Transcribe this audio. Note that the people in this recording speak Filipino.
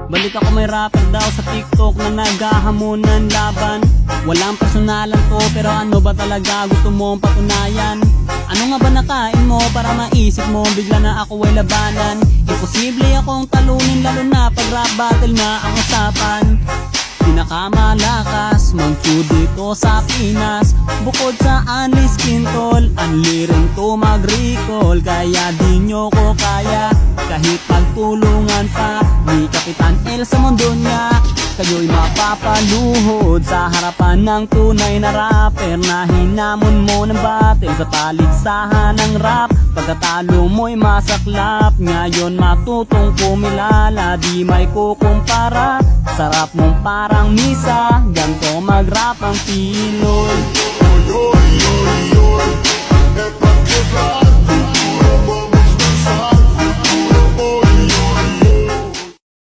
Balik ako may rapper daw sa TikTok na naghahamon ng laban. Walang personalan to pero ano ba talaga gusto mong patunayan? Ano nga ba nakain mo para maisip mo bigla na ako ay labanan? Imposible akong talunin lalo na pag rap battle na ang usapan. Pinakamalakas mag-chew dito sa Pinas. Bukod sa Anlis Quintol, anli rin to mag-recall. Kaya di nyo ko kaya kahit pagtulungan pa ni Kapitan El sa mundo niya. Kayo'y mapapaluhod sa harapan ng tunay na rapper na hinamon mo ng battle sa paligsahan ng rap. Pagkatalo mo'y masaklap, ngayon matutong pumilala, di may kukumpara. Sarap mong parang misa, ganto mag-rap ang Pinoy. Oy, oy, oy, oy,